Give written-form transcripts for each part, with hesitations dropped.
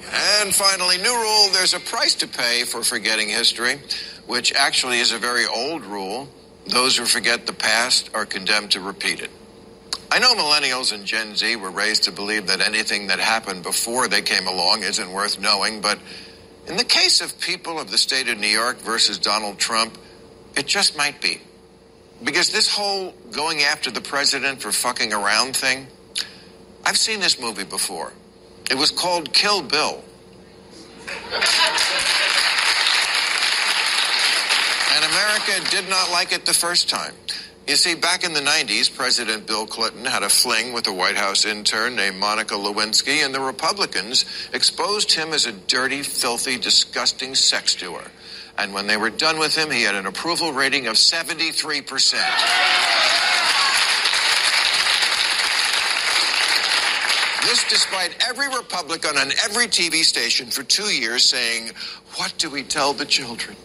And finally, new rule, there's a price to pay for forgetting history, which actually is a very old rule. Those who forget the past are condemned to repeat it. I know millennials and Gen Z were raised to believe that anything that happened before they came along isn't worth knowing, but in the case of people of the state of New York versus Donald Trump, it just might be. Because this whole going after the president for fucking around thing, I've seen this movie before. It was called Kill Bill. And America did not like it the first time. You see, back in the 90s, President Bill Clinton had a fling with a White House intern named Monica Lewinsky, and the Republicans exposed him as a dirty, filthy, disgusting sex doer. And when they were done with him, he had an approval rating of 73%. This despite every Republican on every TV station for 2 years saying, "What do we tell the children?"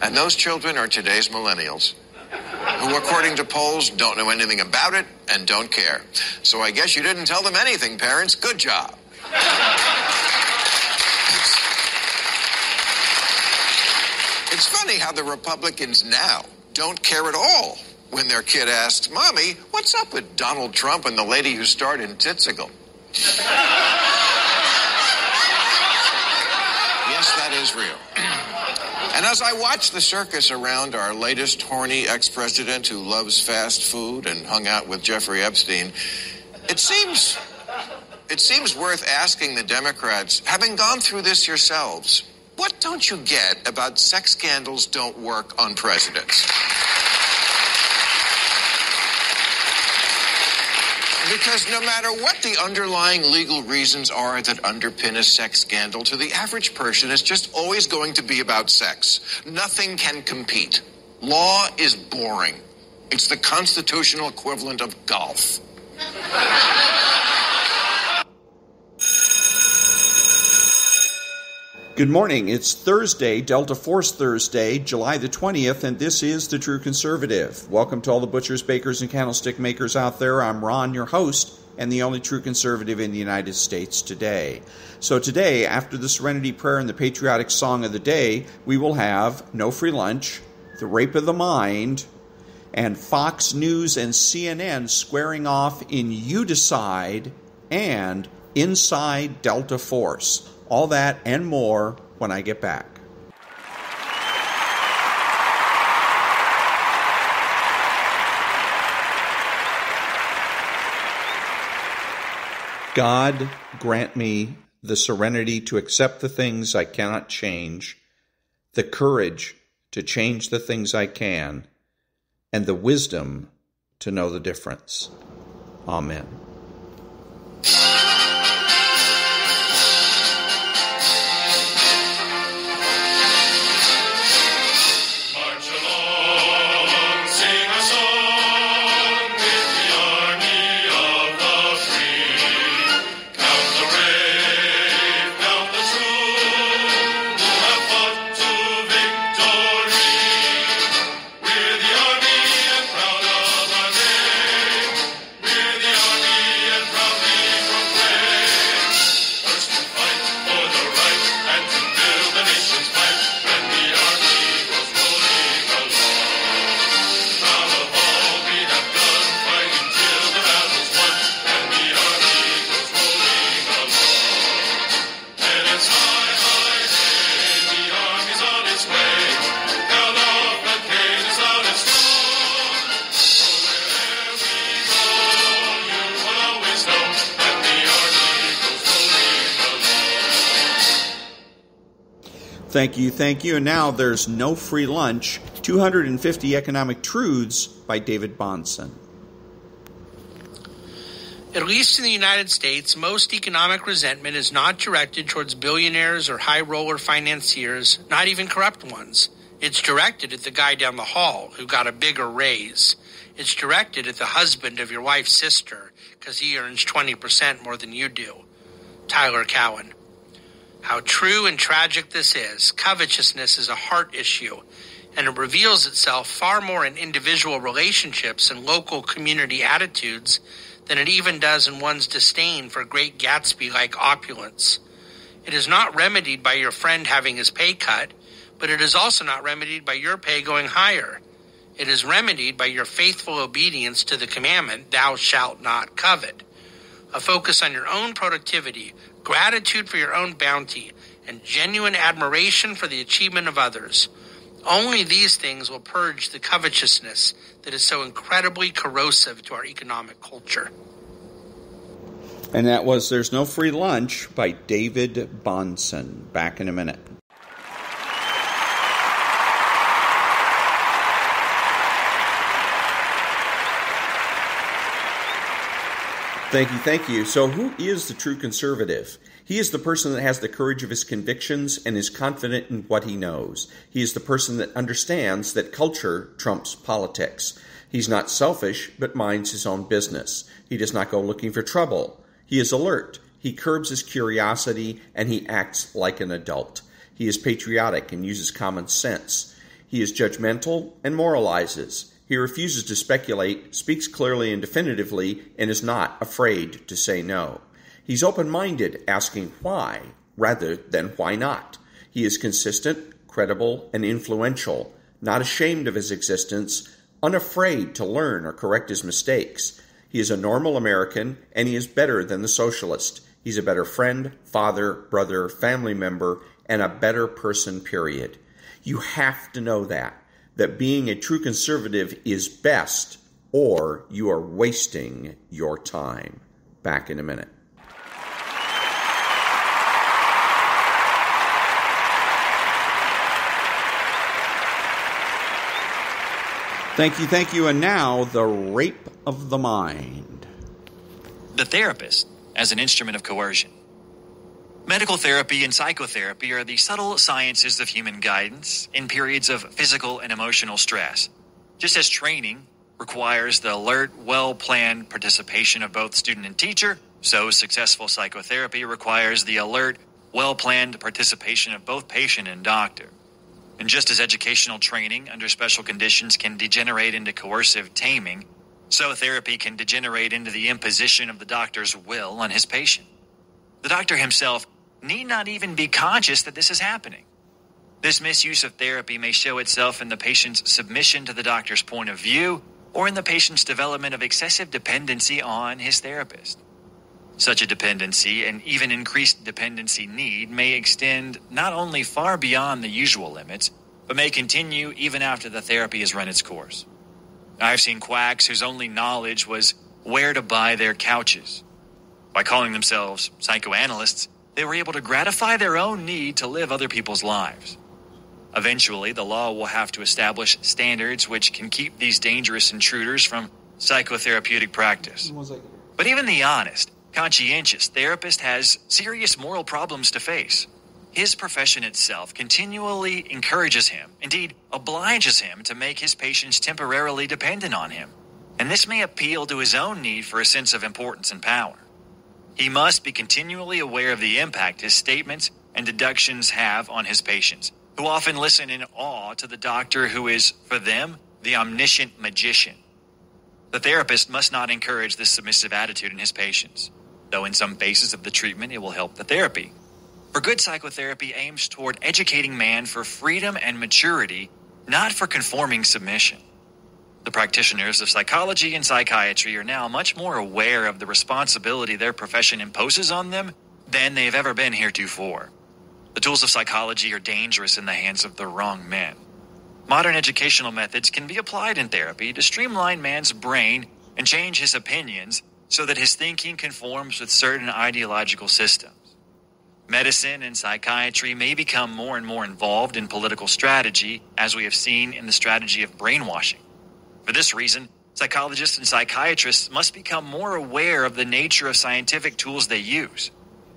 And those children are today's millennials, who, according to polls, don't know anything about it and don't care. So I guess you didn't tell them anything, parents. Good job. It's funny how the Republicans now don't care at all when their kid asks, "Mommy, what's up with Donald Trump and the lady who starred in Tzitzigel?" Yes, that is real. And as I watch the circus around our latest horny ex-president who loves fast food and hung out with Jeffrey Epstein, it seems worth asking the Democrats, having gone through this yourselves, what don't you get about sex scandals don't work on presidents? Because no matter what the underlying legal reasons are that underpin a sex scandal, to the average person, it's just always going to be about sex. Nothing can compete. Law is boring. It's the constitutional equivalent of golf. Good morning. It's Thursday, Delta Force Thursday, July the 20th, and this is The True Conservative. Welcome to all the butchers, bakers, and candlestick makers out there. I'm Ron, your host, and the only true conservative in the United States today. So today, after the Serenity Prayer and the patriotic song of the day, we will have No Free Lunch, The Rape of the Mind, and Fox News and CNN squaring off in You Decide and Inside Delta Force. All that and more when I get back. God, grant me the serenity to accept the things I cannot change, the courage to change the things I can, and the wisdom to know the difference. Amen. Thank you. And now there's No Free Lunch, 250 Economic Truths by David-Bahnsen. At least in the United States, most economic resentment is not directed towards billionaires or high-roller financiers, not even corrupt ones. It's directed at the guy down the hall who got a bigger raise. It's directed at the husband of your wife's sister because he earns 20% more than you do. Tyler Cowen. How true and tragic this is. Covetousness is a heart issue, and it reveals itself far more in individual relationships and local community attitudes than it even does in one's disdain for Great Gatsby-like opulence. It is not remedied by your friend having his pay cut, but it is also not remedied by your pay going higher. It is remedied by your faithful obedience to the commandment, thou shalt not covet. A focus on your own productivity, gratitude for your own bounty, and genuine admiration for the achievement of others. Only these things will purge the covetousness that is so incredibly corrosive to our economic culture. And that was There's No Free Lunch by David-Bahnsen. Back in a minute. Thank you. So who is the true conservative? He is the person that has the courage of his convictions and is confident in what he knows. He is the person that understands that culture trumps politics. He's not selfish, but minds his own business. He does not go looking for trouble. He is alert. He curbs his curiosity, and he acts like an adult. He is patriotic and uses common sense. He is judgmental and moralizes. He refuses to speculate, speaks clearly and definitively, and is not afraid to say no. He's open-minded, asking why, rather than why not. He is consistent, credible, and influential, not ashamed of his existence, unafraid to learn or correct his mistakes. He is a normal American, and he is better than the socialist. He's a better friend, father, brother, family member, and a better person, period. You have to know that being a true conservative is best, or you are wasting your time. Back in a minute. Thank you. And now, the rape of the mind. The therapist as an instrument of coercion. Medical therapy and psychotherapy are the subtle sciences of human guidance in periods of physical and emotional stress. Just as training requires the alert, well-planned participation of both student and teacher, so successful psychotherapy requires the alert, well-planned participation of both patient and doctor. And just as educational training under special conditions can degenerate into coercive taming, so therapy can degenerate into the imposition of the doctor's will on his patient. The doctor himself need not even be conscious that this is happening. This misuse of therapy may show itself in the patient's submission to the doctor's point of view or in the patient's development of excessive dependency on his therapist. Such a dependency and even increased dependency need may extend not only far beyond the usual limits, but may continue even after the therapy has run its course. I've seen quacks whose only knowledge was where to buy their couches. By calling themselves psychoanalysts, they were able to gratify their own need to live other people's lives. Eventually, the law will have to establish standards which can keep these dangerous intruders from psychotherapeutic practice. But even the honest, conscientious therapist has serious moral problems to face. His profession itself continually encourages him, indeed obliges him to make his patients temporarily dependent on him. And this may appeal to his own need for a sense of importance and power. He must be continually aware of the impact his statements and deductions have on his patients, who often listen in awe to the doctor who is, for them, the omniscient magician. The therapist must not encourage this submissive attitude in his patients, though in some phases of the treatment it will help the therapy. For good psychotherapy aims toward educating man for freedom and maturity, not for conforming submission. The practitioners of psychology and psychiatry are now much more aware of the responsibility their profession imposes on them than they have ever been heretofore. The tools of psychology are dangerous in the hands of the wrong men. Modern educational methods can be applied in therapy to streamline man's brain and change his opinions so that his thinking conforms with certain ideological systems. Medicine and psychiatry may become more and more involved in political strategy, as we have seen in the strategy of brainwashing. For this reason, psychologists and psychiatrists must become more aware of the nature of scientific tools they use.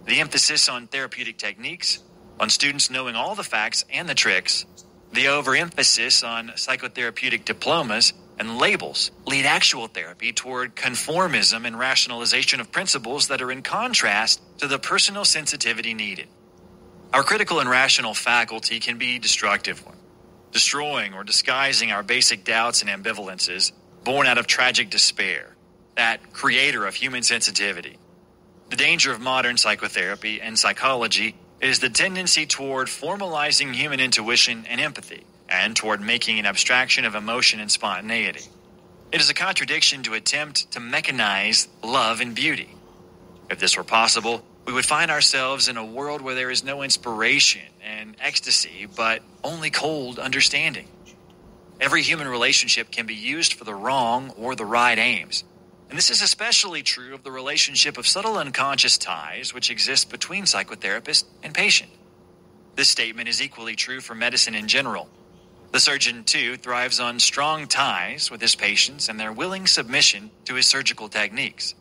The emphasis on therapeutic techniques, on students knowing all the facts and the tricks, the overemphasis on psychotherapeutic diplomas and labels lead actual therapy toward conformism and rationalization of principles that are in contrast to the personal sensitivity needed. Our critical and rational faculty can be a destructive one, destroying or disguising our basic doubts and ambivalences born out of tragic despair, that creator of human sensitivity. The danger of modern psychotherapy and psychology It is the tendency toward formalizing human intuition and empathy, and toward making an abstraction of emotion and spontaneity. It is a contradiction to attempt to mechanize love and beauty. If this were possible, we would find ourselves in a world where there is no inspiration and ecstasy, but only cold understanding. Every human relationship can be used for the wrong or the right aims. And this is especially true of the relationship of subtle unconscious ties which exist between psychotherapist and patient. This statement is equally true for medicine in general. The surgeon, too, thrives on strong ties with his patients and their willing submission to his surgical techniques.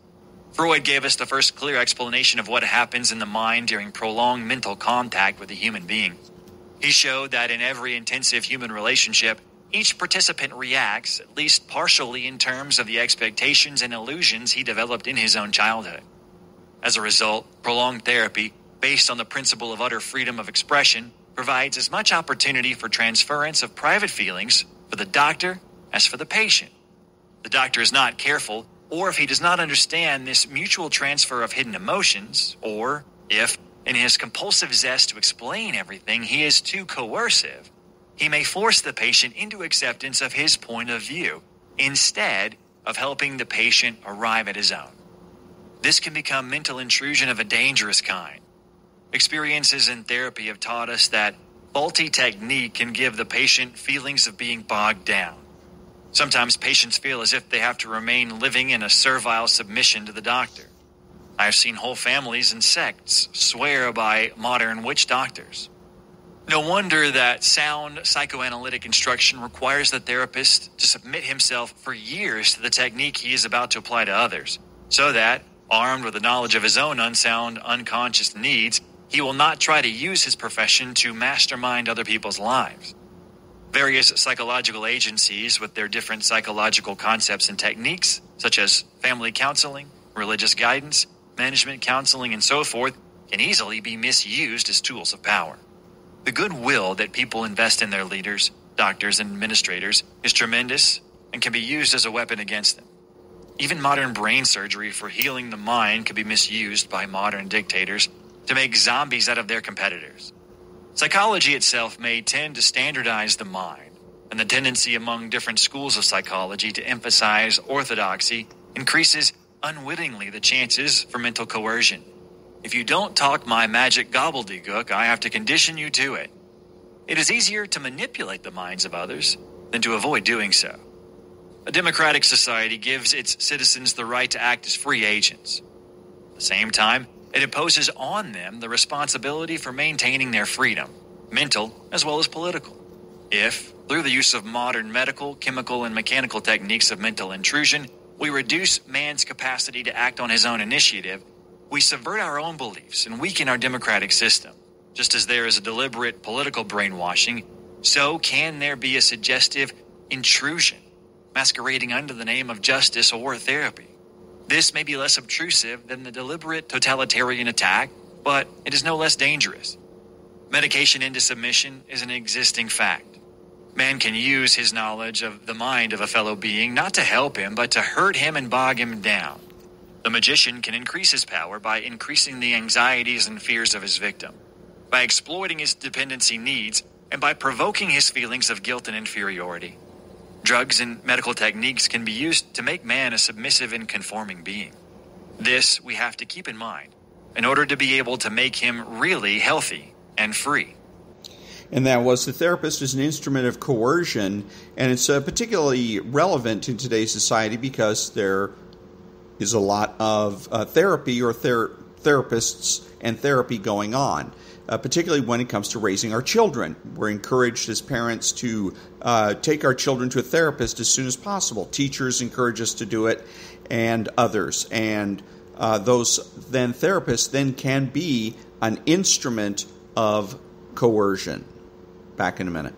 Freud gave us the first clear explanation of what happens in the mind during prolonged mental contact with a human being. He showed that in every intensive human relationship, each participant reacts, at least partially, in terms of the expectations and illusions he developed in his own childhood. As a result, prolonged therapy, based on the principle of utter freedom of expression, provides as much opportunity for transference of private feelings for the doctor as for the patient. The doctor is not careful, or if he does not understand this mutual transfer of hidden emotions, or if, in his compulsive zest to explain everything, he is too coercive, he may force the patient into acceptance of his point of view, instead of helping the patient arrive at his own. This can become mental intrusion of a dangerous kind. Experiences in therapy have taught us that faulty technique can give the patient feelings of being bogged down. Sometimes patients feel as if they have to remain living in a servile submission to the doctor. I have seen whole families and sects swear by modern witch doctors. No wonder that sound psychoanalytic instruction requires the therapist to submit himself for years to the technique he is about to apply to others, so that, armed with the knowledge of his own unsound, unconscious needs, he will not try to use his profession to mastermind other people's lives. Various psychological agencies with their different psychological concepts and techniques, such as family counseling, religious guidance, management counseling, and so forth, can easily be misused as tools of power. The goodwill that people invest in their leaders, doctors, and administrators is tremendous and can be used as a weapon against them. Even modern brain surgery for healing the mind can be misused by modern dictators to make zombies out of their competitors. Psychology itself may tend to standardize the mind, and the tendency among different schools of psychology to emphasize orthodoxy increases unwittingly the chances for mental coercion. If you don't talk my magic gobbledygook, I have to condition you to it. It is easier to manipulate the minds of others than to avoid doing so. A democratic society gives its citizens the right to act as free agents. At the same time, it imposes on them the responsibility for maintaining their freedom, mental as well as political. If, through the use of modern medical, chemical, and mechanical techniques of mental intrusion, we reduce man's capacity to act on his own initiative, we subvert our own beliefs and weaken our democratic system. Just as there is a deliberate political brainwashing, so can there be a suggestive intrusion masquerading under the name of justice or therapy. This may be less obtrusive than the deliberate totalitarian attack, but it is no less dangerous. Medication into submission is an existing fact. Man can use his knowledge of the mind of a fellow being not to help him, but to hurt him and bog him down. The magician can increase his power by increasing the anxieties and fears of his victim, by exploiting his dependency needs, and by provoking his feelings of guilt and inferiority. Drugs and medical techniques can be used to make man a submissive and conforming being. This we have to keep in mind in order to be able to make him really healthy and free. And that was the therapist as an instrument of coercion, and it's particularly relevant in today's society because there is a lot of therapy or therapists and therapy going on, particularly when it comes to raising our children. We're encouraged as parents to take our children to a therapist as soon as possible. Teachers encourage us to do it, and others. And those then therapists then can be an instrument of coercion. Back in a minute.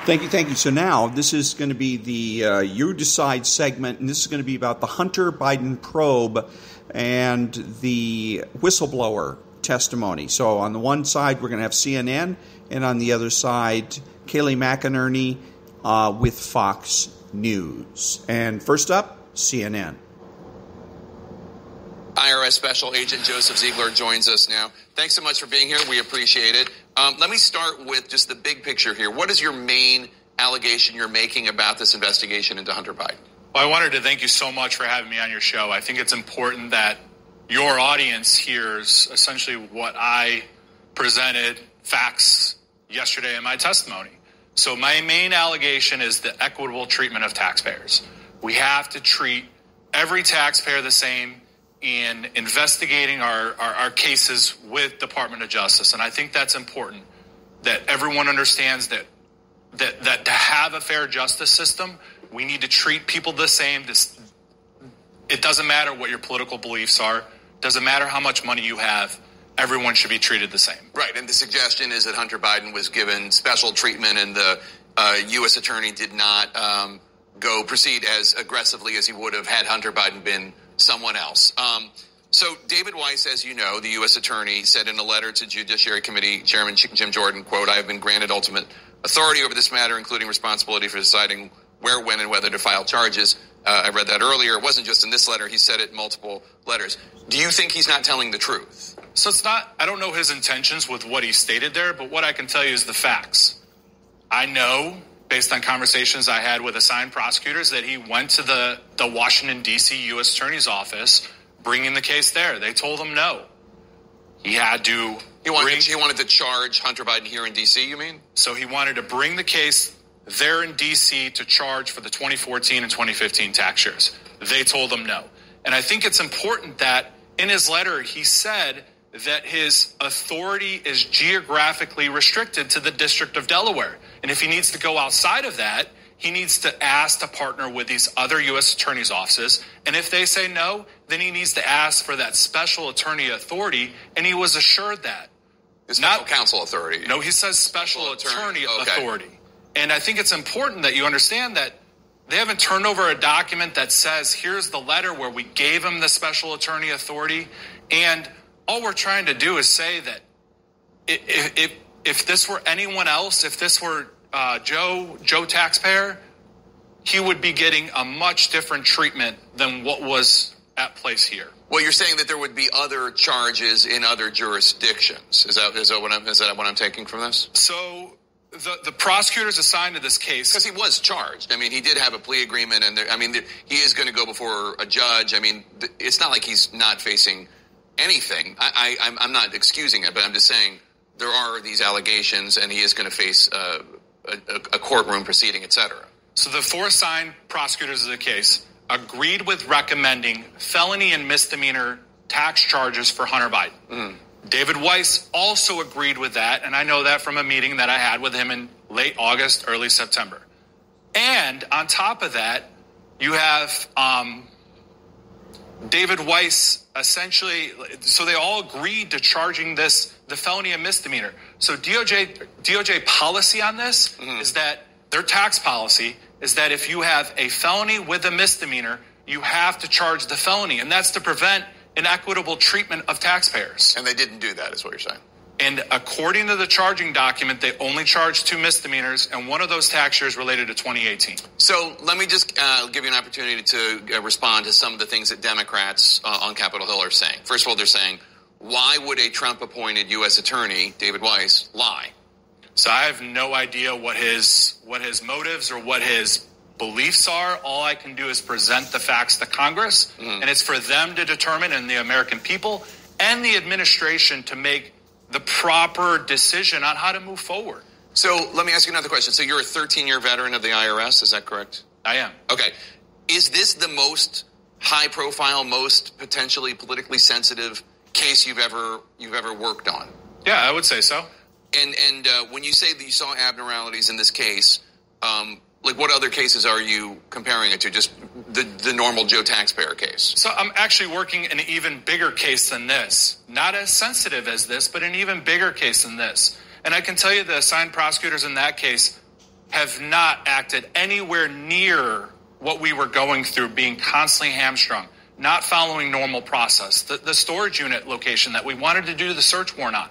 Thank you. So now this is going to be the You Decide segment, and this is going to be about the Hunter Biden probe and the whistleblower testimony. So on the one side, we're going to have CNN, and on the other side, Kayleigh McEnerney with Fox News. And first up, CNN. IRS Special Agent Joseph Ziegler joins us now. Thanks so much for being here. We appreciate it. Let me start with just the big picture here. What is your main allegation you're making about this investigation into Hunter Biden? Well, I wanted to thank you so much for having me on your show. I think it's important that your audience hears essentially what I presented, facts, yesterday in my testimony. So my main allegation is the equitable treatment of taxpayers. We have to treat every taxpayer the same in investigating our cases with Department of Justice. And I think that's important, that everyone understands that to have a fair justice system, we need to treat people the same. It doesn't matter what your political beliefs are. Doesn't matter how much money you have. Everyone should be treated the same. Right, and the suggestion is that Hunter Biden was given special treatment and the U.S. attorney did not proceed as aggressively as he would have had Hunter Biden been someone else. So David Weiss, as you know, the U.S. attorney, said in a letter to Judiciary Committee Chairman Jim Jordan, quote, "I have been granted ultimate authority over this matter, including responsibility for deciding where, when, and whether to file charges." I read that earlier. It wasn't just in this letter. He said it in multiple letters. Do you think he's not telling the truth? So I don't know his intentions with what he stated there, but what I can tell you is the facts. I know, based on conversations I had with assigned prosecutors, that he went to the Washington, D.C. U.S. Attorney's Office, bringing the case there. They told him no. He had to... He wanted to charge Hunter Biden here in D.C., you mean? So he wanted to bring the case there in D.C. to charge for the 2014 and 2015 tax years. They told him no. And I think it's important that in his letter he said that his authority is geographically restricted to the District of Delaware. And if he needs to go outside of that, he needs to ask to partner with these other U.S. attorneys' offices. And if they say no, then he needs to ask for that special attorney authority. And he was assured that. Special counsel authority. No, he says special attorney authority. And I think it's important that you understand that they haven't turned over a document that says, here's the letter where we gave him the special attorney authority. And all we're trying to do is say that if this were anyone else, if this were Joe taxpayer, he would be getting a much different treatment than what was at place here. Well, you're saying that there would be other charges in other jurisdictions. Is that what I'm taking from this? So the prosecutors assigned to this case, because he was charged. I mean, he did have a plea agreement, and he is going to go before a judge. I mean, it's not like he's not facing anything. I'm not excusing it, but I'm just saying there are these allegations, and he is going to face a courtroom proceeding, etc. So the four assigned prosecutors of the case agreed with recommending felony and misdemeanor tax charges for Hunter Biden. David Weiss also agreed with that, and I know that from a meeting that I had with him in late August, early September. And on top of that, you have David Weiss essentially, so they all agreed to charging the felony and misdemeanor. So DOJ policy on this is that their tax policy is that if you have a felony with a misdemeanor, you have to charge the felony, and that's to prevent inequitable treatment of taxpayers. And they didn't do that, is what you're saying. And according to the charging document, they only charged 2 misdemeanors, and one of those tax years related to 2018. So let me just give you an opportunity to respond to some of the things that Democrats on Capitol Hill are saying. First of all, they're saying, why would a Trump-appointed U.S. attorney, David Weiss, lie? So I have no idea what his motives or what his beliefs are. All I can do is present the facts to Congress, and it's for them to determine, and the American people and the administration to make the proper decision on how to move forward. So let me ask you another question. So you're a 13-year veteran of the IRS, is that correct? I am. Okay. Is this the most high-profile, most potentially politically sensitive case you've ever worked on? Yeah, I would say so. And when you say that you saw abnormalities in this case, like what other cases are you comparing it to? Just the normal Joe taxpayer case? So I'm actually working an even bigger case than this. Not as sensitive as this, but an even bigger case than this. And I can tell you the assigned prosecutors in that case have not acted anywhere near what we were going through, being constantly hamstrung, not following normal process. The storage unit location that we wanted to do the search warrant on.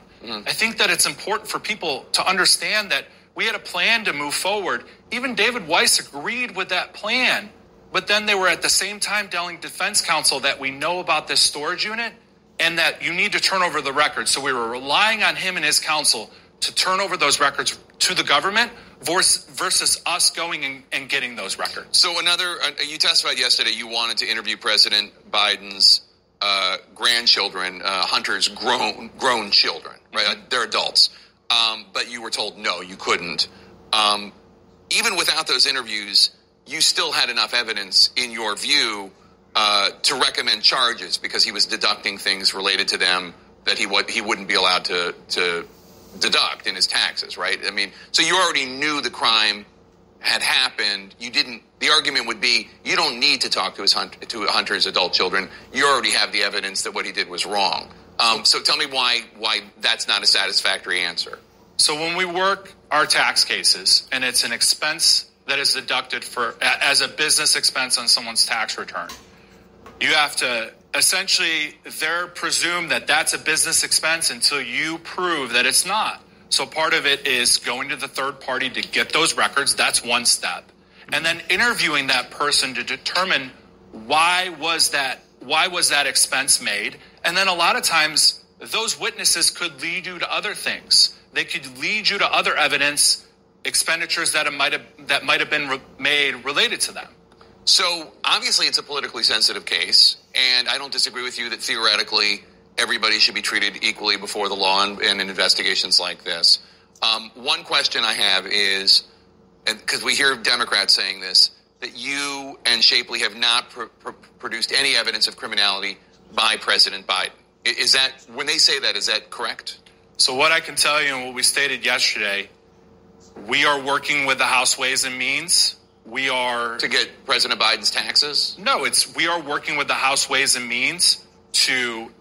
I think that it's important for people to understand that We had a plan to move forward. Even David Weiss agreed with that plan. But then they were at the same time telling defense counsel that we know about this storage unit and that you need to turn over the records. So we were relying on him and his counsel to turn over those records to the government versus us going and getting those records. So you testified yesterday you wanted to interview President Biden's grandchildren, Hunter's grown children, right? Mm-hmm. They're adults. But you were told no, you couldn't. Even without those interviews, you still had enough evidence, in your view, to recommend charges because he was deducting things related to them that he wouldn't be allowed to deduct in his taxes, right? I mean, so you already knew the crime had happened. The argument would be you don't need to talk to Hunter's adult children. You already have the evidence that what he did was wrong. So tell me why that's not a satisfactory answer. So when we work our tax cases and it's an expense that is deducted as a business expense on someone's tax return, you have to essentially presume that that's a business expense until you prove that it's not. So part of it is going to the third party to get those records. That's one step. And then interviewing that person to determine why was that expense made. And then a lot of times those witnesses could lead you to other things. They could lead you to other evidence, expenditures that might have been made related to them. So obviously it's a politically sensitive case, and I don't disagree with you that theoretically everybody should be treated equally before the law and in investigations like this. One question I have is, because we hear Democrats saying this, that you and Shapley have not produced any evidence of criminality by President Biden. Is that, when they say that, is that correct? So what I can tell you and what we stated yesterday, we are working with the House Ways and Means. We are... To get President Biden's taxes? No, we are working with the House Ways and Means to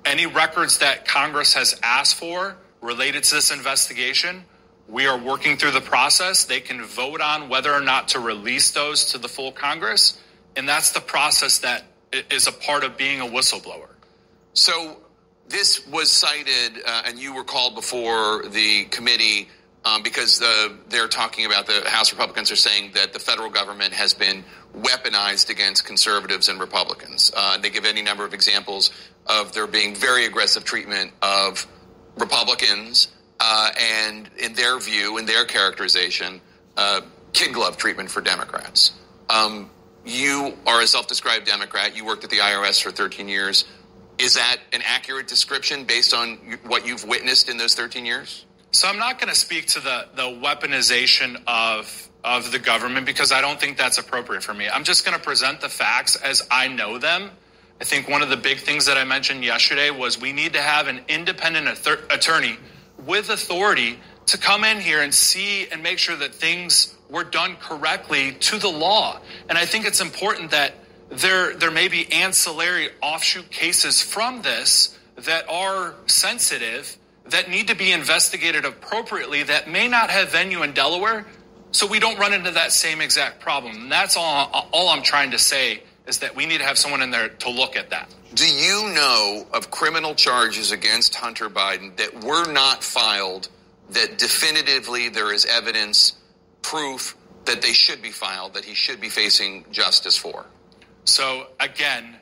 any records that Congress has asked for related to this investigation. We are working through the process. They can vote on whether or not to release those to the full Congress. And that's the process that is a part of being a whistleblower. So this was cited, and you were called before the committee because they're talking about, the House Republicans are saying that the federal government has been weaponized against conservatives and Republicans. They give any number of examples of there being very aggressive treatment of Republicans and, in their view, in their characterization, kid glove treatment for Democrats. You are a self-described Democrat. You worked at the IRS for 13 years. Is that an accurate description based on what you've witnessed in those 13 years? So I'm not going to speak to the weaponization of the government because I don't think that's appropriate for me. I'm just going to present the facts as I know them. I think one of the big things that I mentioned yesterday was we need to have an independent attorney with authority to come in here and see and make sure that things were done correctly to the law. And I think it's important that there may be ancillary offshoot cases from this that are sensitive, that need to be investigated appropriately, that may not have venue in Delaware, so we don't run into that same exact problem. And that's all I'm trying to say, is that we need to have someone in there to look at that. Do you know of criminal charges against Hunter Biden that were not filed, that definitively there is evidence, proof that they should be filed, that he should be facing justice for? So again,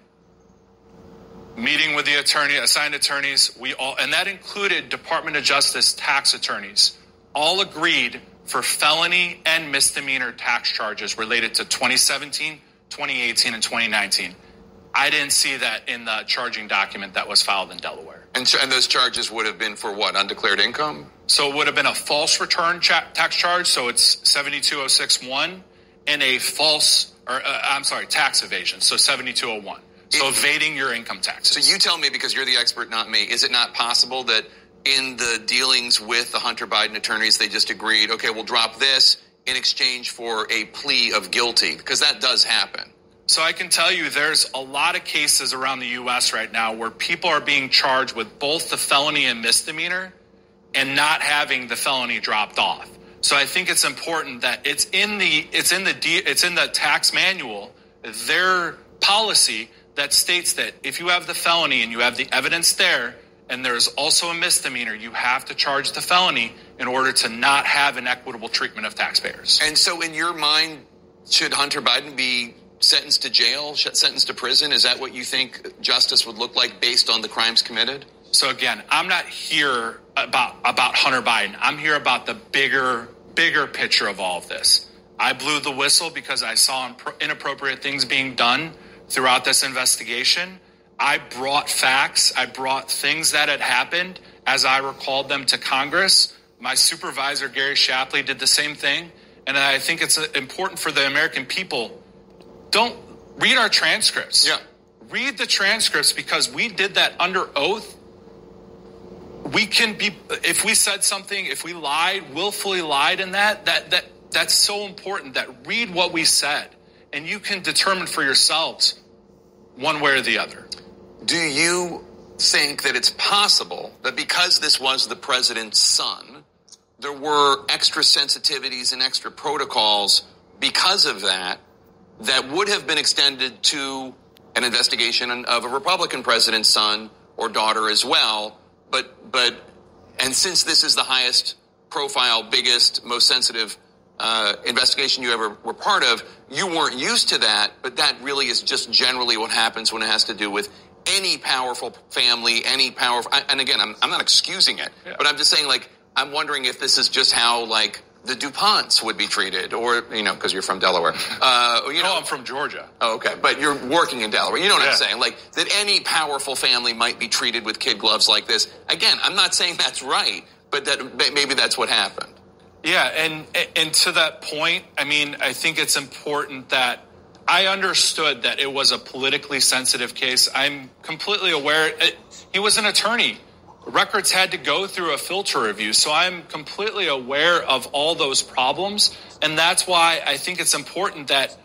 meeting with the assigned attorneys, and that included Department of Justice tax attorneys, all agreed for felony and misdemeanor tax charges related to 2017, 2018, and 2019. I didn't see that in the charging document that was filed in Delaware. And those charges would have been for what, undeclared income? So it would have been a false return tax charge, so it's 72061, and a tax evasion, so 7201. So evading your income taxes. So you tell me, because you're the expert, not me, is it not possible that in the dealings with the Hunter Biden attorneys, they just agreed, okay, we'll drop this in exchange for a plea of guilty? Because that does happen. So I can tell you there's a lot of cases around the U.S. right now where people are being charged with both the felony and misdemeanor and not having the felony dropped off. So I think it's important that it's in the tax manual, their policy that states that if you have the felony and you have the evidence there and there's also a misdemeanor. You have to charge the felony in order to not have an equitable treatment of taxpayers. And so in your mind, should Hunter Biden be sentenced to jail, sentenced to prison? Is that what you think justice would look like based on the crimes committed? So again, I'm not here about Hunter Biden. I'm here about the bigger picture of all of this. I blew the whistle because I saw inappropriate things being done throughout this investigation. I brought facts. I brought things that had happened as I recalled them to Congress. My supervisor, Gary Shapley, did the same thing. And I think it's important for the American people. Don't read our transcripts. Yeah. Read the transcripts, because we did that under oath. We can be, if we said something, if we lied, willfully lied in that's so important, that read what we said, and you can determine for yourselves one way or the other. Do you think that it's possible that because this was the president's son, there were extra sensitivities and extra protocols because of that would have been extended to an investigation of a Republican president's son or daughter as well? And since this is the highest profile, biggest, most sensitive investigation you ever were part of, you weren't used to that, but that really is just generally what happens when it has to do with any powerful family, any powerful, and again, I'm not excusing it, but I'm just saying, like, I'm wondering if this is just how, like, the DuPonts would be treated, or, because you're from Delaware. I'm from Georgia. Oh, okay. But you're working in Delaware. You know what I'm saying? Like, that any powerful family might be treated with kid gloves like this. Again, I'm not saying that's right, but that maybe that's what happened. Yeah, and to that point, I think it's important that I understood that it was a politically sensitive case. I'm completely aware. He was an attorney. Records had to go through a filter review, so I'm completely aware of all those problems, and that's why I think it's important that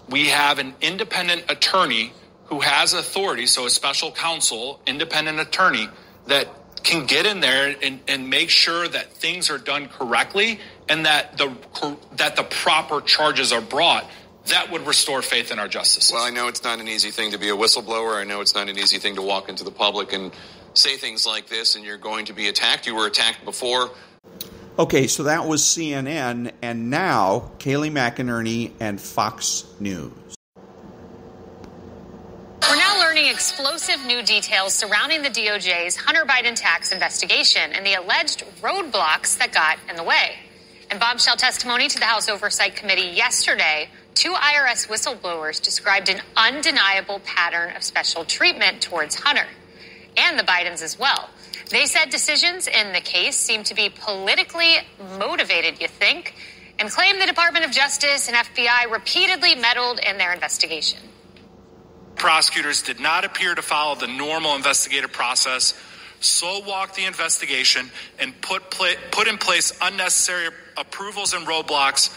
we have an independent attorney who has authority, so a special counsel, independent attorney, that can get in there and make sure that things are done correctly and that the proper charges are brought. That would restore faith in our justice system. Well, I know it's not an easy thing to be a whistleblower. I know it's not an easy thing to walk into the public and say things like this, and you're going to be attacked. You were attacked before. Okay, so that was CNN, and now Kayleigh McInerney and Fox News. We're now learning explosive new details surrounding the DOJ's Hunter Biden tax investigation and the alleged roadblocks that got in the way. In bombshell testimony to the House Oversight Committee yesterday, 2 IRS whistleblowers described an undeniable pattern of special treatment towards Hunter, and the Bidens as well. They said decisions in the case seem to be politically motivated, you think, and claim the Department of Justice and FBI repeatedly meddled in their investigation. Prosecutors did not appear to follow the normal investigative process, slow-walked the investigation, and put in place unnecessary approvals and roadblocks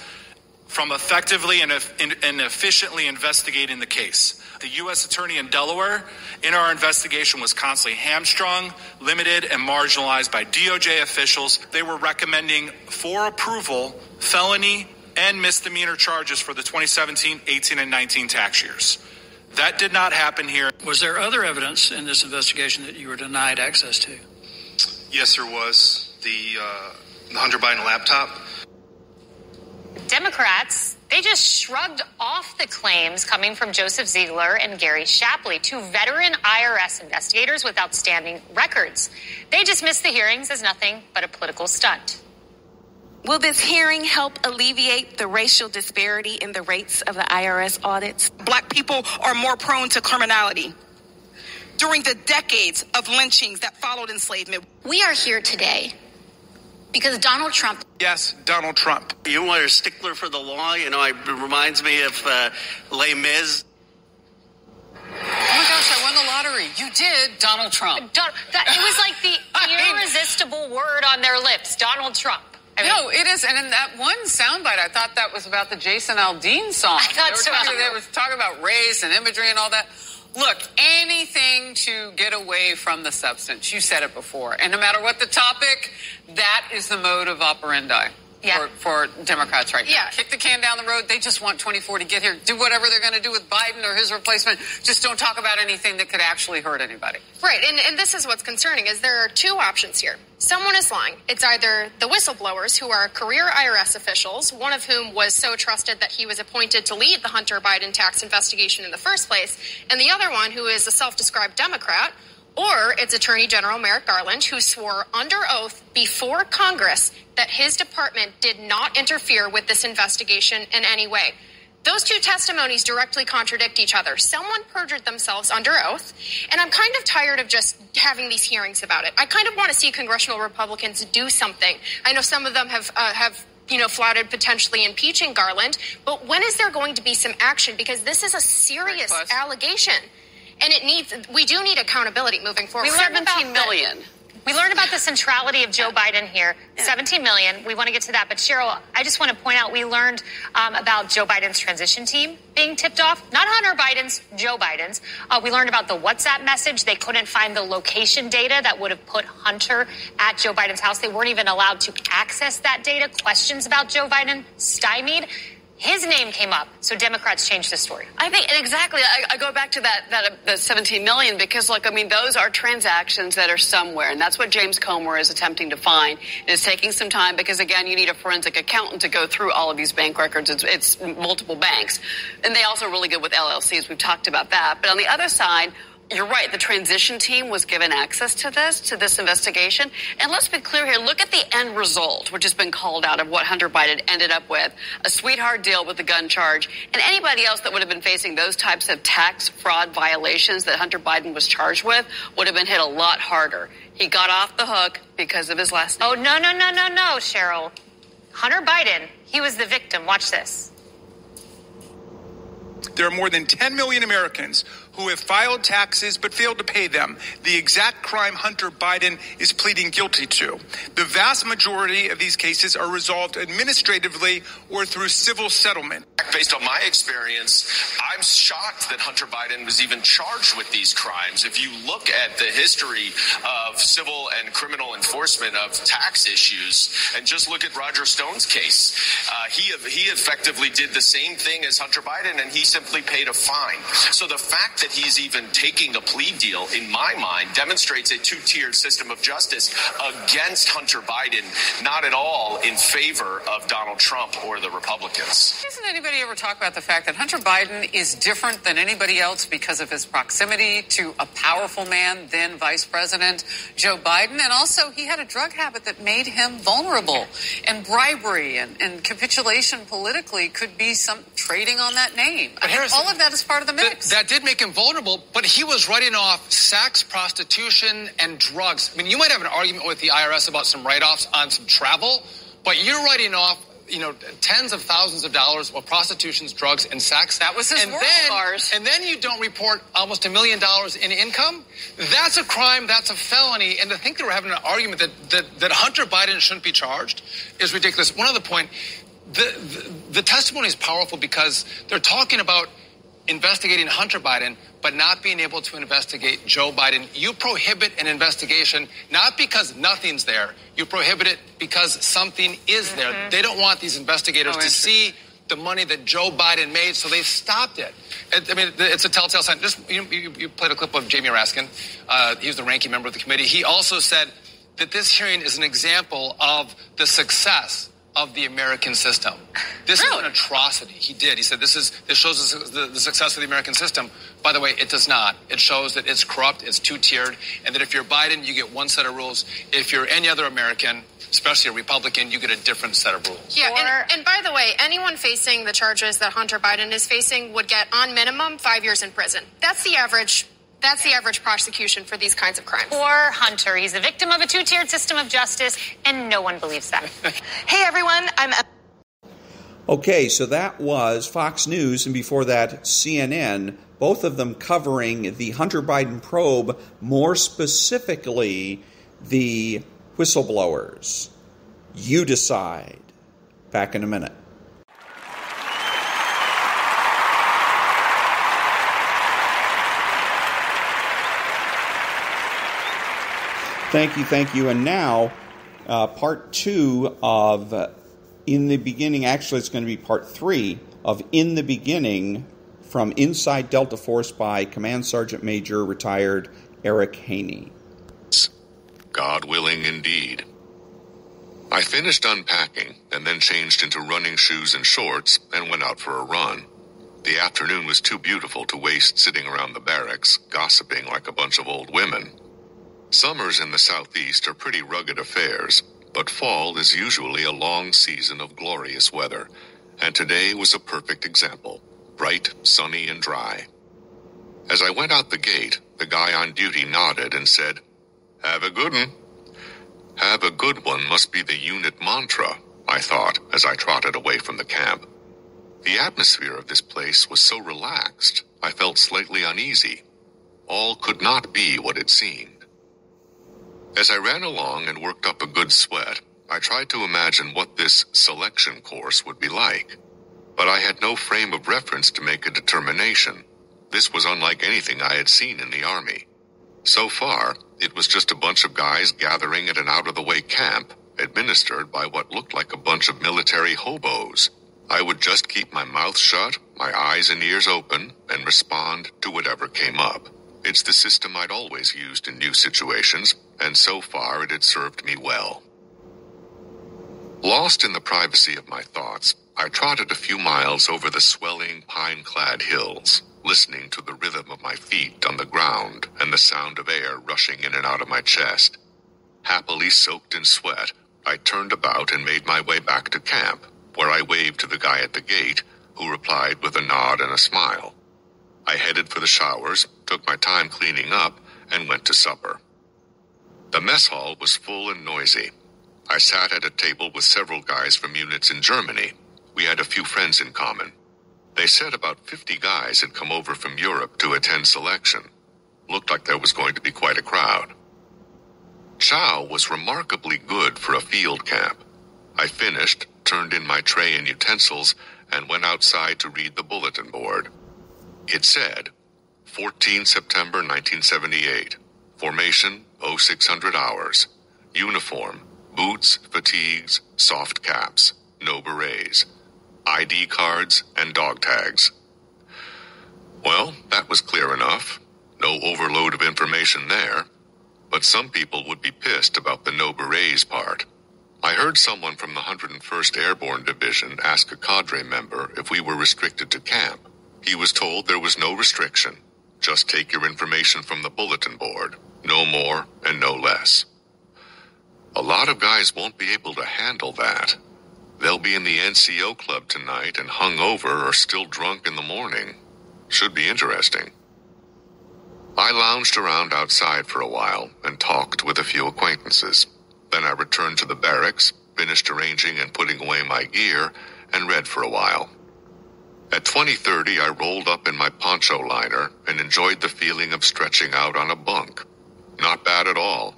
from effectively and efficiently investigating the case. The U.S. Attorney in Delaware in our investigation was constantly hamstrung, limited, and marginalized by DOJ officials. They were recommending for approval felony and misdemeanor charges for the 2017, 18, and 19 tax years. That did not happen here. Was there other evidence in this investigation that you were denied access to? Yes, there was. The Hunter Biden laptop. Democrats, they just shrugged off the claims coming from Joseph Ziegler and Gary Shapley, 2 veteran IRS investigators with outstanding records. They dismissed the hearings as nothing but a political stunt. Will this hearing help alleviate the racial disparity in the rates of the IRS audits? Black people are more prone to criminality. During the decades of lynchings that followed enslavement, we are here today because Donald Trump. Yes, Donald Trump. You are a stickler for the law. It reminds me of Les Mis. Oh my gosh, I won the lottery. You did, Donald Trump. It was like the irresistible word on their lips, Donald Trump. No, it is. And in that one soundbite, I thought that was about the Jason Aldean song. I thought they were talking about race and imagery and all that. Look, anything to get away from the substance. You said it before. And no matter what the topic, that is the mode of operandi. for Democrats right now. Yeah. Kick the can down the road. They just want 24 to get here. Do whatever they're going to do with Biden or his replacement. Just don't talk about anything that could actually hurt anybody. Right, and this is what's concerning, is there are two options here. Someone is lying. It's either the whistleblowers, who are career IRS officials, one of whom was so trusted that he was appointed to lead the Hunter Biden tax investigation in the first place, and the other one who is a self-described Democrat, or it's Attorney General Merrick Garland, who swore under oath before Congress that his department did not interfere with this investigation in any way. Those two testimonies directly contradict each other. Someone perjured themselves under oath, and I'm kind of tired of just having these hearings about it. I kind of want to see congressional Republicans do something. I know some of them have flouted potentially impeaching Garland, but when is there going to be some action? Because this is a serious allegation, and we do need accountability moving forward. We learned about the centrality of Joe Biden here, 17 million. We want to get to that. But, Cheryl, I just want to point out we learned about Joe Biden's transition team being tipped off. Not Hunter Biden's, Joe Biden's. We learned about the WhatsApp message. They couldn't find the location data that would have put Hunter at Joe Biden's house. They weren't even allowed to access that data. Questions about Joe Biden stymied. His name came up, so Democrats changed the story. I think exactly. I go back to the 17 million because, look, I mean, those are transactions that are somewhere, and that's what James Comer is attempting to find. It is taking some time because, again, you need a forensic accountant to go through all of these bank records. It's multiple banks, and they also are really good with LLCs. We've talked about that. But on the other side, you're right. The transition team was given access to this investigation. And let's be clear here. Look at the end result, which has been called out of what Hunter Biden ended up with. A sweetheart deal with the gun charge. And anybody else that would have been facing those types of tax fraud violations that Hunter Biden was charged with would have been hit a lot harder. He got off the hook because of his last name. Oh, no, Cheryl. Hunter Biden, he was the victim. Watch this. There are more than 10 million Americans who have filed taxes but failed to pay them, the exact crime Hunter Biden is pleading guilty to. The vast majority of these cases are resolved administratively or through civil settlement. Based on my experience, I'm shocked that Hunter Biden was even charged with these crimes. If you look at the history of civil and criminal enforcement of tax issues, and just look at Roger Stone's case, he effectively did the same thing as Hunter Biden, and he simply paid a fine. So the fact that he's even taking a plea deal, in my mind, demonstrates a two-tiered system of justice against Hunter Biden, not at all in favor of Donald Trump or the Republicans. Doesn't anybody ever talk about the fact that Hunter Biden is different than anybody else because of his proximity to a powerful man, then Vice President Joe Biden? And also, he had a drug habit that made him vulnerable. And bribery and capitulation politically could be some trading on that name. I mean, all of that is part of the mix. That did make him vulnerable, but he was writing off sex, prostitution, and drugs. I mean, you might have an argument with the IRS about some write-offs on some travel, but you're writing off, tens of thousands of dollars of prostitutions, drugs, and sex. That was his world, Lars. And then you don't report almost $1 million in income. That's a crime. That's a felony. And to think that we're having an argument that Hunter Biden shouldn't be charged is ridiculous. One other point, the testimony is powerful because they're talking about investigating Hunter Biden, but not being able to investigate Joe Biden. You prohibit an investigation not because nothing's there. You prohibit it because something is there. They don't want these investigators to see the money that Joe Biden made, so they stopped it. I mean, it's a telltale sign. You played a clip of Jamie Raskin. He was the ranking member of the committee. He also said that this hearing is an example of the success of the American system. This is an atrocity. He did. He said this shows the success of the American system. By the way, it does not. It shows that it's corrupt, it's two-tiered, and that if you're Biden, you get one set of rules. If you're any other American, especially a Republican, you get a different set of rules. Yeah, and by the way, anyone facing the charges that Hunter Biden is facing would get, on minimum, 5 years in prison. That's the average prosecution for these kinds of crimes. Poor Hunter. He's a victim of a two-tiered system of justice, and no one believes that. Hey, everyone. Okay, so that was Fox News, and before that, CNN, both of them covering the Hunter Biden probe, more specifically the whistleblowers. You decide. Back in a minute. Thank you. And now, part two of In the Beginning, actually it's going to be part 3 of In the Beginning from Inside Delta Force by Command Sergeant Major retired Eric-Haney. God willing indeed. I finished unpacking and then changed into running shoes and shorts and went out for a run. The afternoon was too beautiful to waste sitting around the barracks, gossiping like a bunch of old women. Summers in the southeast are pretty rugged affairs, but fall is usually a long season of glorious weather, and today was a perfect example, bright, sunny, and dry. As I went out the gate, the guy on duty nodded and said, "Have a good one." Have a good one must be the unit mantra, I thought, as I trotted away from the camp. The atmosphere of this place was so relaxed, I felt slightly uneasy. All could not be what it seemed. As I ran along and worked up a good sweat, I tried to imagine what this selection course would be like. But I had no frame of reference to make a determination. This was unlike anything I had seen in the Army. So far, it was just a bunch of guys gathering at an out-of-the-way camp, administered by what looked like a bunch of military hobos. I would just keep my mouth shut, my eyes and ears open, and respond to whatever came up. It's the system I'd always used in new situations, and so far it had served me well. Lost in the privacy of my thoughts, I trotted a few miles over the swelling, pine-clad hills, listening to the rhythm of my feet on the ground and the sound of air rushing in and out of my chest. Happily soaked in sweat, I turned about and made my way back to camp, where I waved to the guy at the gate, who replied with a nod and a smile. I headed for the showers, took my time cleaning up, and went to supper. The mess hall was full and noisy. I sat at a table with several guys from units in Germany. We had a few friends in common. They said about 50 guys had come over from Europe to attend selection. Looked like there was going to be quite a crowd. Chow was remarkably good for a field camp. I finished, turned in my tray and utensils, and went outside to read the bulletin board. It said, 14 September 1978, formation 0600 hours, uniform, boots, fatigues, soft caps, no berets, ID cards, and dog tags. Well, that was clear enough. No overload of information there. But some people would be pissed about the no berets part. I heard someone from the 101st Airborne Division ask a cadre member if we were restricted to camp. He was told there was no restriction. Just take your information from the bulletin board. No more and no less. A lot of guys won't be able to handle that. They'll be in the NCO club tonight and hungover or still drunk in the morning. Should be interesting. I lounged around outside for a while and talked with a few acquaintances. Then I returned to the barracks, finished arranging and putting away my gear, and read for a while. At 20:30, I rolled up in my poncho liner and enjoyed the feeling of stretching out on a bunk. Not bad at all.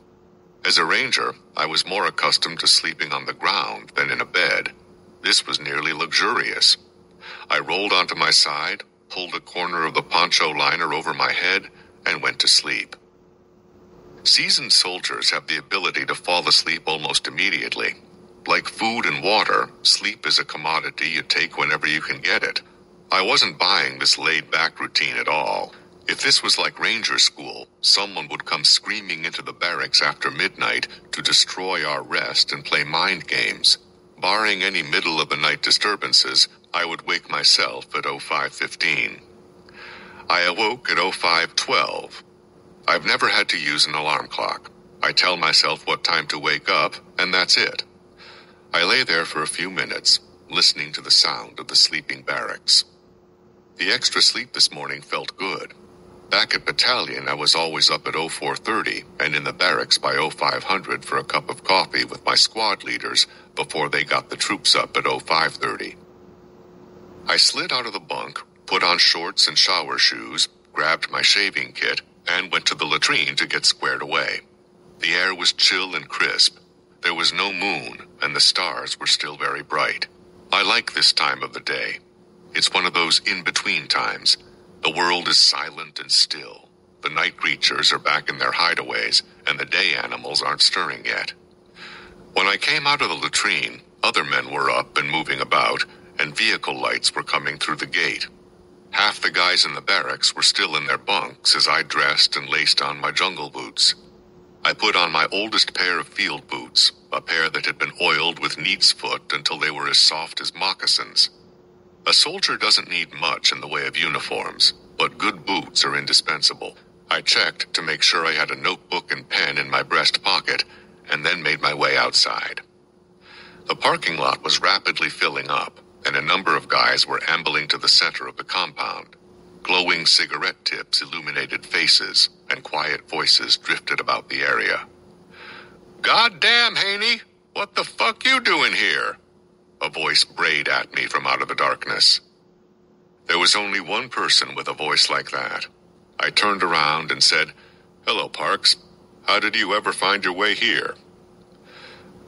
As a ranger, I was more accustomed to sleeping on the ground than in a bed. This was nearly luxurious. I rolled onto my side, pulled a corner of the poncho liner over my head, and went to sleep. Seasoned soldiers have the ability to fall asleep almost immediately. Like food and water, sleep is a commodity you take whenever you can get it. I wasn't buying this laid-back routine at all. If this was like ranger school, someone would come screaming into the barracks after midnight to destroy our rest and play mind games. Barring any middle-of-the-night disturbances, I would wake myself at 05:15. I awoke at 05:12. I've never had to use an alarm clock. I tell myself what time to wake up, and that's it. I lay there for a few minutes, listening to the sound of the sleeping barracks. The extra sleep this morning felt good. Back at battalion, I was always up at 04:30 and in the barracks by 0500 for a cup of coffee with my squad leaders before they got the troops up at 05:30. I slid out of the bunk, put on shorts and shower shoes, grabbed my shaving kit, and went to the latrine to get squared away. The air was chill and crisp. There was no moon, and the stars were still very bright. I like this time of the day. It's one of those in-between times. The world is silent and still. The night creatures are back in their hideaways, and the day animals aren't stirring yet. When I came out of the latrine, Other men were up and moving about, and vehicle lights were coming through the gate. Half the guys in the barracks were still in their bunks as I dressed and laced on my jungle boots. I put on my oldest pair of field boots, a pair that had been oiled with neat's foot until they were as soft as moccasins. A soldier doesn't need much in the way of uniforms, but good boots are indispensable. I checked to make sure I had a notebook and pen in my breast pocket, and then made my way outside. The parking lot was rapidly filling up, and a number of guys were ambling to the center of the compound. Glowing cigarette tips illuminated faces, and quiet voices drifted about the area. "Goddamn, Haney! What the fuck you doing here?" A voice brayed at me from out of the darkness. There was only one person with a voice like that. I turned around and said, "Hello, Parks. How did you ever find your way here?"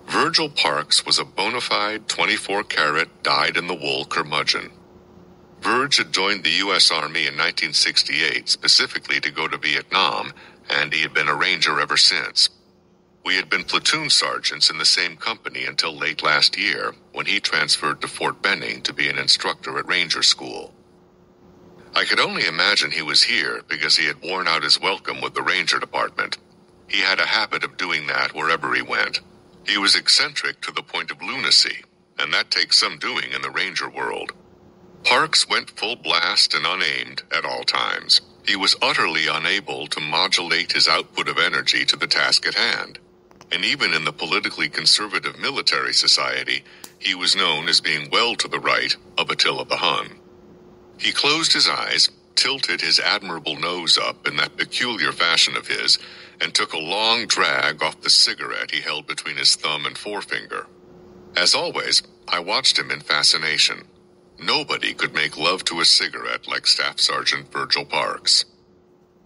Virgil Parks was a bona fide 24-carat, dyed-in-the-wool curmudgeon. Virg had joined the U.S. Army in 1968 specifically to go to Vietnam, and he had been a ranger ever since. We had been platoon sergeants in the same company until late last year, when he transferred to Fort Benning to be an instructor at Ranger School. I could only imagine he was here because he had worn out his welcome with the Ranger Department. He had a habit of doing that wherever he went. He was eccentric to the point of lunacy, and that takes some doing in the Ranger world. Parks went full blast and unaimed at all times. He was utterly unable to modulate his output of energy to the task at hand. And even in the politically conservative military society, he was known as being well to the right of Attila the Hun. He closed his eyes, tilted his admirable nose up in that peculiar fashion of his, and took a long drag off the cigarette he held between his thumb and forefinger. As always, I watched him in fascination. Nobody could make love to a cigarette like Staff Sergeant Virgil Parks.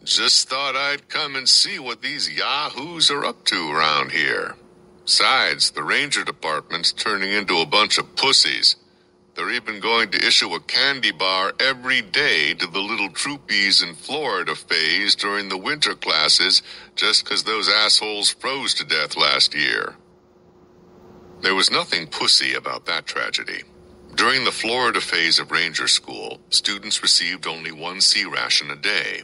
"Just thought I'd come and see what these yahoos are up to around here. Besides, the Ranger Department's turning into a bunch of pussies. They're even going to issue a candy bar every day to the little troopies in Florida phase during the winter classes just 'cause those assholes froze to death last year." There was nothing pussy about that tragedy. During the Florida phase of Ranger School, students received only one C ration a day.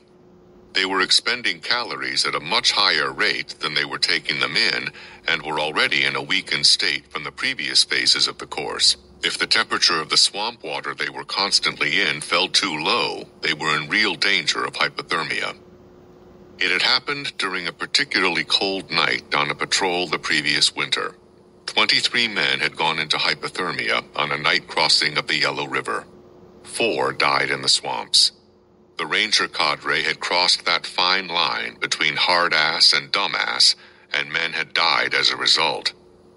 They were expending calories at a much higher rate than they were taking them in, and were already in a weakened state from the previous phases of the course. If the temperature of the swamp water they were constantly in fell too low, they were in real danger of hypothermia. It had happened during a particularly cold night on a patrol the previous winter. 23 men had gone into hypothermia on a night crossing of the Yellow River. 4 died in the swamps. The Ranger cadre had crossed that fine line between hard-ass and dumbass, and men had died as a result.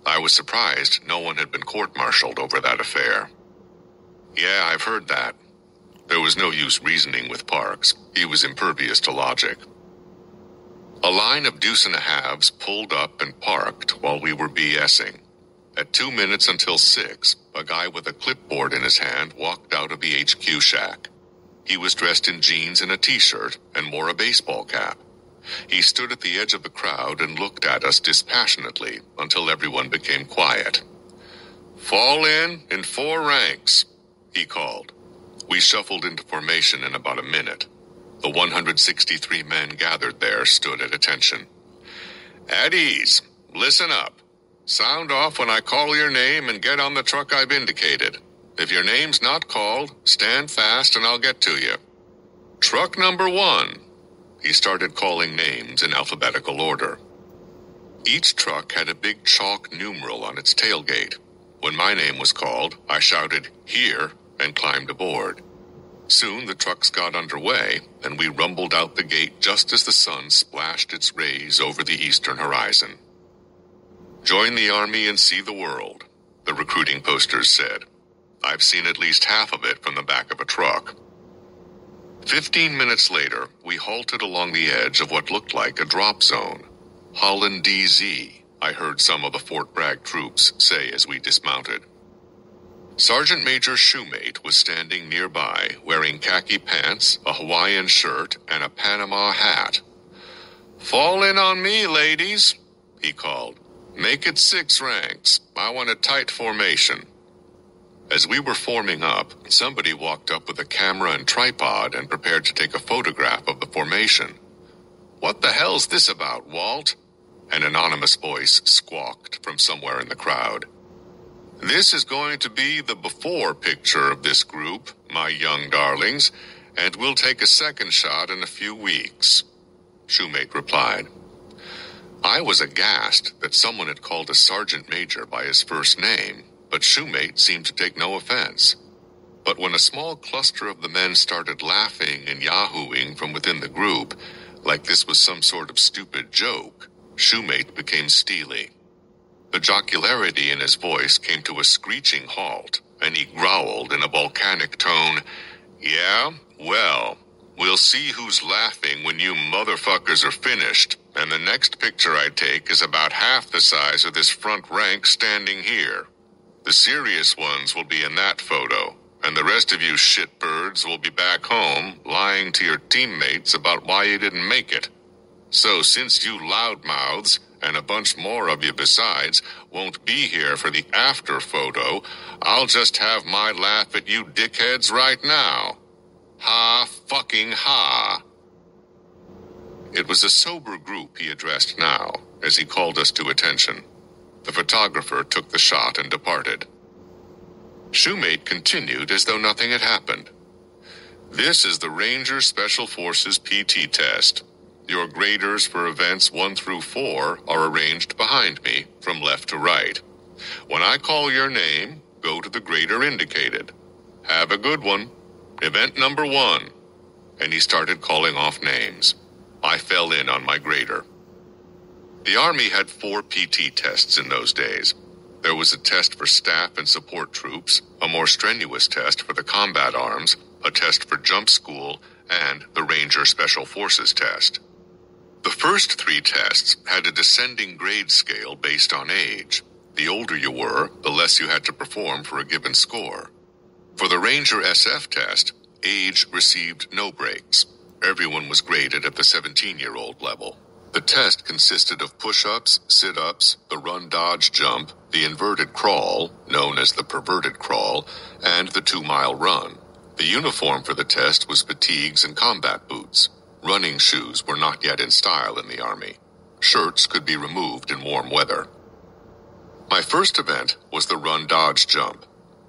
I was surprised no one had been court-martialed over that affair. "Yeah, I've heard that." There was no use reasoning with Parks. He was impervious to logic. A line of deuce-and-a-halves pulled up and parked while we were BSing. At 2 minutes until 6, a guy with a clipboard in his hand walked out of the HQ shack. He was dressed in jeans and a t-shirt and wore a baseball cap. He stood at the edge of the crowd and looked at us dispassionately until everyone became quiet. "Fall in 4 ranks," he called. We shuffled into formation in about a minute. The 163 men gathered there stood at attention. "At ease. Listen up. Sound off when I call your name and get on the truck I've indicated. If your name's not called, stand fast and I'll get to you. Truck number 1. He started calling names in alphabetical order. Each truck had a big chalk numeral on its tailgate. When my name was called, I shouted, "Here," and climbed aboard. Soon the trucks got underway, and we rumbled out the gate just as the sun splashed its rays over the eastern horizon. "Join the Army and see the world," the recruiting posters said. I've seen at least half of it from the back of a truck. 15 minutes later, we halted along the edge of what looked like a drop zone. Holland DZ, I heard some of the Fort Bragg troops say as we dismounted. Sergeant Major Shoemate was standing nearby, wearing khaki pants, a Hawaiian shirt, and a Panama hat. "Fall in on me, ladies," he called. Make it 6 ranks. I want a tight formation. As we were forming up, somebody walked up with a camera and tripod and prepared to take a photograph of the formation. What the hell's this about, Walt? An anonymous voice squawked from somewhere in the crowd. This is going to be the before picture of this group, my young darlings, and we'll take a second shot in a few weeks, Shoemate replied. I was aghast that someone had called a sergeant major by his first name, but Shoemate seemed to take no offense. But when a small cluster of the men started laughing and yahooing from within the group, like this was some sort of stupid joke, Shoemate became steely. The jocularity in his voice came to a screeching halt, and he growled in a volcanic tone, "Yeah, well, we'll see who's laughing when you motherfuckers are finished, and the next picture I take is about half the size of this front rank standing here. The serious ones will be in that photo, and the rest of you shitbirds will be back home lying to your teammates about why you didn't make it. So since you loudmouths, and a bunch more of you besides, won't be here for the after photo, I'll just have my laugh at you dickheads right now. Ha fucking ha." It was a sober group he addressed now, as he called us to attention. The photographer took the shot and departed. Shoemate continued as though nothing had happened. "This is the Ranger Special Forces PT test. Your graders for events 1 through 4 are arranged behind me, from left to right. When I call your name, go to the grader indicated. Have a good one. Event number 1. And he started calling off names. I fell in on my grader. The Army had 4 PT tests in those days. There was a test for staff and support troops, a more strenuous test for the combat arms, a test for jump school, and the Ranger Special Forces test. The first 3 tests had a descending grade scale based on age. The older you were, the less you had to perform for a given score. For the Ranger SF test, age received no breaks. Everyone was graded at the 17-year-old level. The test consisted of push-ups, sit-ups, the run-dodge-jump, the inverted crawl, known as the perverted crawl, and the 2-mile run. The uniform for the test was fatigues and combat boots. Running shoes were not yet in style in the Army. Shirts could be removed in warm weather. My first event was the run-dodge-jump.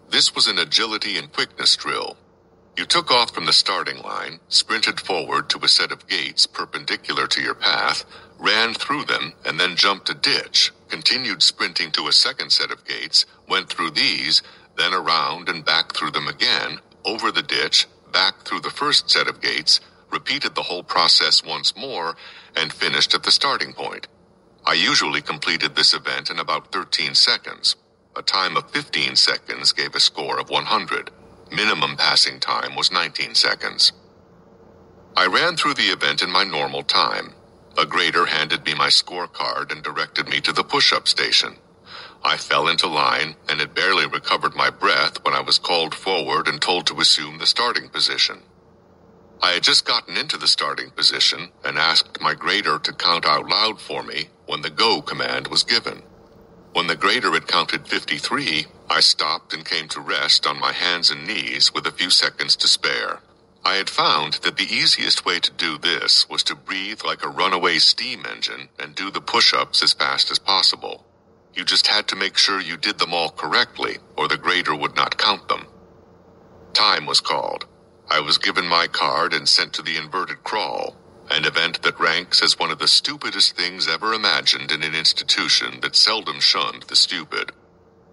This was an agility and quickness drill. You took off from the starting line, sprinted forward to a set of gates perpendicular to your path, ran through them, and then jumped a ditch, continued sprinting to a second set of gates, went through these, then around and back through them again, over the ditch, back through the first set of gates, repeated the whole process once more, and finished at the starting point. I usually completed this event in about 13 seconds. A time of 15 seconds gave a score of 100. Minimum passing time was 19 seconds. I ran through the event in my normal time. A grader handed me my scorecard and directed me to the push-up station. I fell into line and had barely recovered my breath when I was called forward and told to assume the starting position. I had just gotten into the starting position and asked my grader to count out loud for me when the go command was given. When the grader had counted 53, I stopped and came to rest on my hands and knees with a few seconds to spare. I had found that the easiest way to do this was to breathe like a runaway steam engine and do the push-ups as fast as possible. You just had to make sure you did them all correctly, or the grader would not count them. Time was called. I was given my card and sent to the inverted crawl, an event that ranks as one of the stupidest things ever imagined in an institution that seldom shunned the stupid.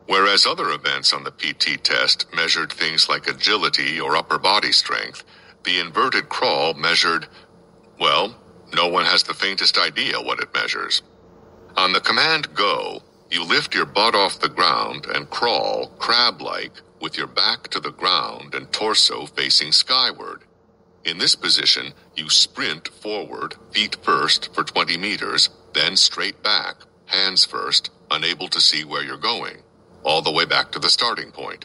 Whereas other events on the PT test measured things like agility or upper body strength, the inverted crawl measured, well, no one has the faintest idea what it measures. On the command go, you lift your butt off the ground and crawl, crab-like, with your back to the ground and torso facing skyward. In this position, you sprint forward, feet first for 20 meters, then straight back, hands first, unable to see where you're going, all the way back to the starting point.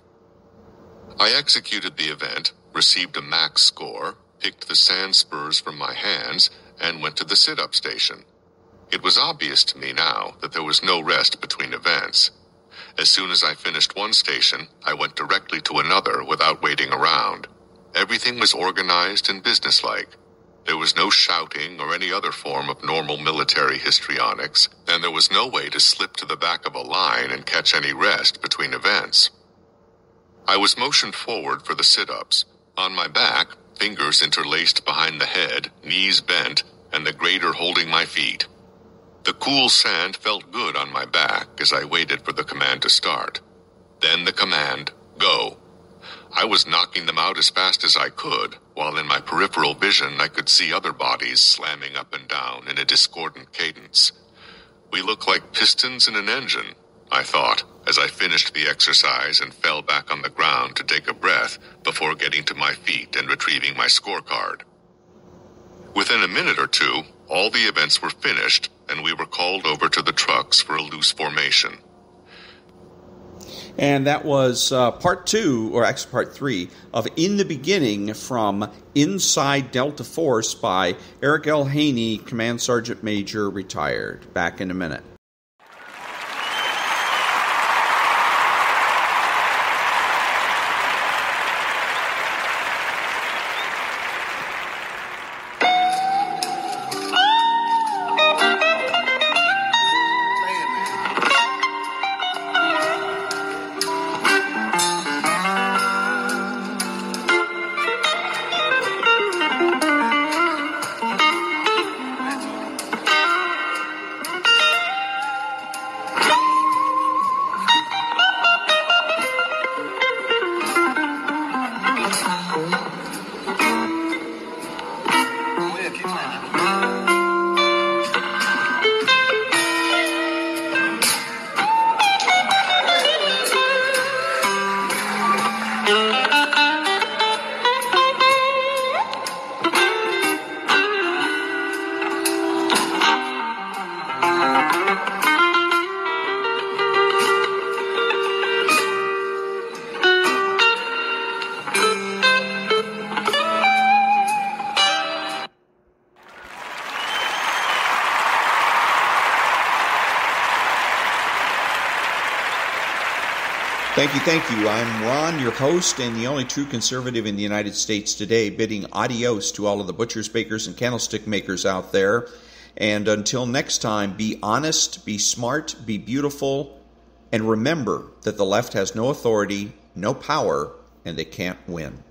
I executed the event, received a max score, picked the sand spurs from my hands, and went to the sit-up station. It was obvious to me now that there was no rest between events. As soon as I finished one station, I went directly to another without waiting around. Everything was organized and businesslike. There was no shouting or any other form of normal military histrionics, and there was no way to slip to the back of a line and catch any rest between events. I was motioned forward for the sit-ups. On my back, fingers interlaced behind the head, knees bent, and the grater holding my feet. The cool sand felt good on my back as I waited for the command to start. Then the command, go. I was knocking them out as fast as I could, while in my peripheral vision I could see other bodies slamming up and down in a discordant cadence. We look like pistons in an engine, I thought, as I finished the exercise and fell back on the ground to take a breath before getting to my feet and retrieving my scorecard. Within a minute or two, all the events were finished, and we were called over to the trucks for a loose formation. And that was part 2, or actually part 3, of In the Beginning from Inside Delta Force by Eric-haney, Command Sergeant Major, retired. Back in a minute. Thank you. I'm Ron, your host, and the only true conservative in the United States today, bidding adios to all of the butchers, bakers, and candlestick makers out there. And until next time, be honest, be smart, be beautiful, and remember that the left has no authority, no power, and they can't win.